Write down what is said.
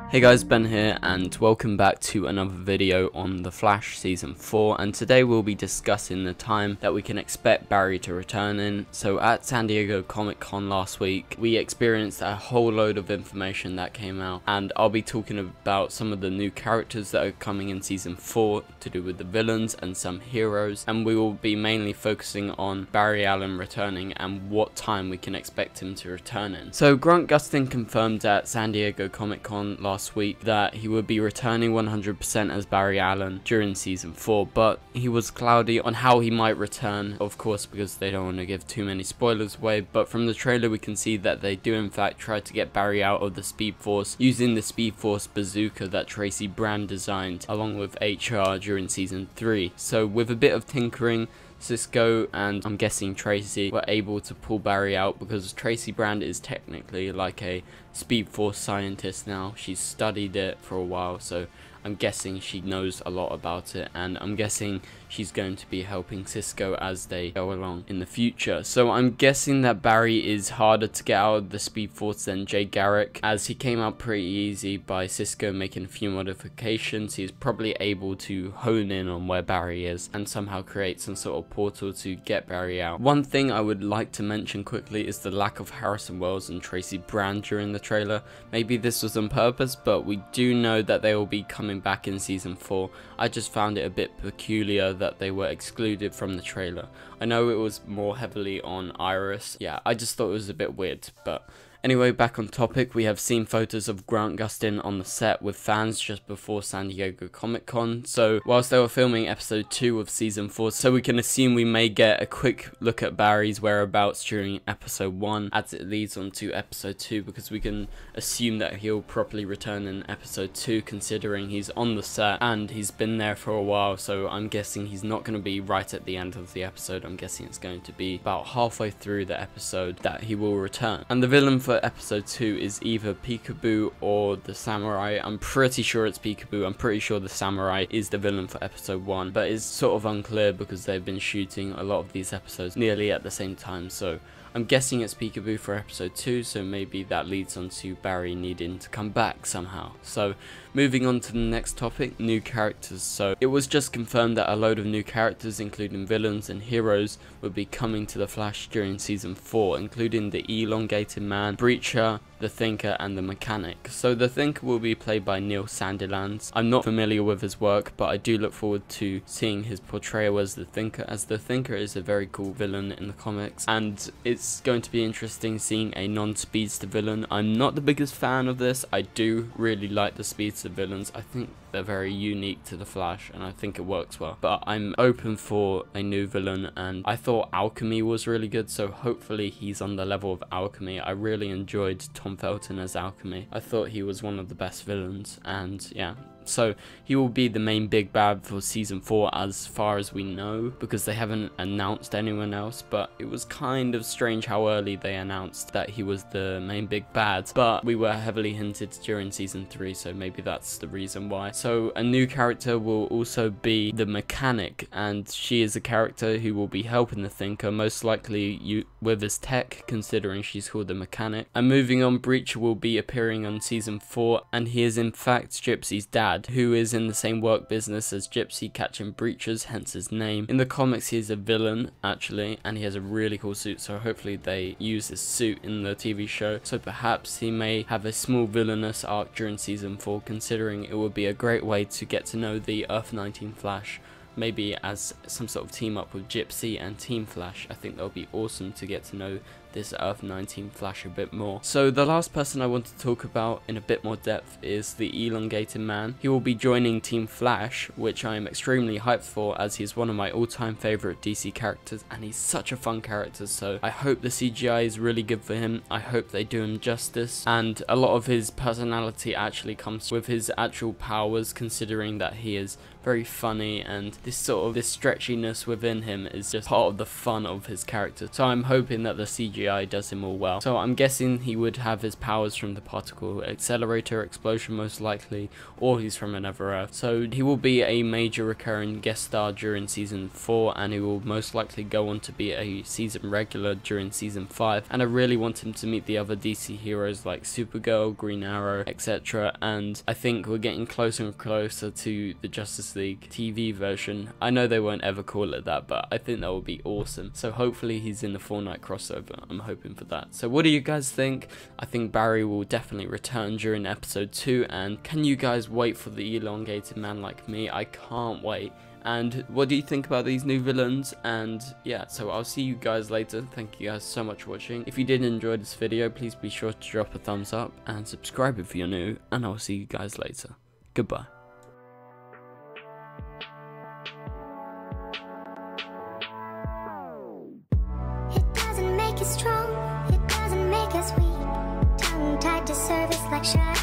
Hey guys, Ben here and welcome back to another video on The Flash Season 4, and today we'll be discussing the time that we can expect Barry to return in. So at San Diego Comic Con last week, we experienced a whole load of information that came out, and I'll be talking about some of the new characters that are coming in Season 4 to do with the villains and some heroes, and we will be mainly focusing on Barry Allen returning and what time we can expect him to return in. So Grant Gustin confirmed at San Diego Comic Con last week that he would be returning 100% as Barry Allen during Season 4, but he was cloudy on how he might return, of course, because they don't want to give too many spoilers away. But from the trailer we can see that they do in fact try to get Barry out of the Speed Force using the Speed Force bazooka that Tracy Brand designed along with HR during Season 3. So with a bit of tinkering, Cisco and I'm guessing Tracy were able to pull Barry out, because Tracy Brand is technically like a Speed Force scientist now. She's studied it for a while, so I'm guessing she knows a lot about it, and I'm guessing she's going to be helping Cisco as they go along in the future. So I'm guessing that Barry is harder to get out of the Speed Force than Jay Garrick, as he came out pretty easy by Cisco making a few modifications. He's probably able to hone in on where Barry is and somehow create some sort of portal to get Barry out. One thing I would like to mention quickly is the lack of Harrison Wells and Tracy Brand during the trailer. Maybe this was on purpose, but we do know that they will be coming back in Season 4. I just found it a bit peculiar that they were excluded from the trailer. I know it was more heavily on Iris. Yeah, I just thought it was a bit weird, but anyway, back on topic, we have seen photos of Grant Gustin on the set with fans just before San Diego Comic Con. So whilst they were filming episode 2 of Season 4, so we can assume we may get a quick look at Barry's whereabouts during episode 1 as it leads on to episode 2, because we can assume that he'll properly return in episode 2 considering he's on the set and he's been there for a while. So I'm guessing he's not going to be right at the end of the episode. I'm guessing it's going to be about halfway through the episode that he will return. And the villain for episode 2 is either Peekaboo or the Samurai. I'm pretty sure it's Peekaboo. I'm pretty sure the Samurai is the villain for episode 1, but it's sort of unclear because they've been shooting a lot of these episodes nearly at the same time. So I'm guessing it's Peekaboo for episode 2, so maybe that leads on to Barry needing to come back somehow. So moving on to the next topic, new characters. So it was just confirmed that a load of new characters, including villains and heroes, would be coming to the Flash during Season 4, including the Elongated Man, Breacher, the Thinker, and the Mechanic. So the Thinker will be played by Neil Sandilands. I'm not familiar with his work, but I do look forward to seeing his portrayal as the Thinker, as the Thinker is a very cool villain in the comics, and it's going to be interesting seeing a non-speedster villain. I'm not the biggest fan of this. I do really like the speedster villains. I think they're very unique to the Flash and I think it works well, but I'm open for a new villain, and I thought Alchemy was really good, so hopefully he's on the level of Alchemy. I really enjoyed Tom Felton as Alchemy. I thought he was one of the best villains, and yeah, so he will be the main big bad for Season 4 as far as we know, because they haven't announced anyone else. But it was kind of strange how early they announced that he was the main big bad, but we were heavily hinted during Season 3, so maybe that's the reason why. So a new character will also be the Mechanic, and she is a character who will be helping the Thinker, most likely with his tech, considering she's called the Mechanic. And moving on, Breacher will be appearing on Season 4, and he is in fact Gypsy's dad, who is in the same work business as Gypsy, catching breaches, hence his name. In the comics he is a villain actually, and he has a really cool suit, so hopefully they use his suit in the TV show. So perhaps he may have a small villainous arc during Season 4, considering it would be a great way to get to know the Earth 19 Flash, maybe as some sort of team up with Gypsy and Team Flash. I think that would be awesome to get to know this Earth 19 Flash a bit more. So the last person I want to talk about in a bit more depth is the Elongated Man. He will be joining Team Flash, which I am extremely hyped for, as he's one of my all-time favorite DC characters and he's such a fun character. So I hope the CGI is really good for him. I hope they do him justice, and a lot of his personality actually comes with his actual powers, considering that he is very funny and this stretchiness within him is just part of the fun of his character. So I'm hoping that the CGI does him all well. So I'm guessing he would have his powers from the particle accelerator explosion most likely, or he's from another Earth. So he will be a major recurring guest star during season 4, and he will most likely go on to be a season regular during season 5. And I really want him to meet the other DC heroes like Supergirl, Green Arrow, etc. And I think we're getting closer and closer to the Justice League TV version. I know they won't ever call it that, but I think that would be awesome. So hopefully he's in the Fortnite crossover. I'm hoping for that. So what do you guys think? I think Barry will definitely return during episode 2, and can you guys wait for the Elongated Man like me? I can't wait. And what do you think about these new villains? And yeah, so I'll see you guys later. Thank you guys so much for watching. If you did enjoy this video, please be sure to drop a thumbs up and subscribe if you're new, and I'll see you guys later. Goodbye. It doesn't make us strong, it doesn't make us weak. Tongue tied to service like sharp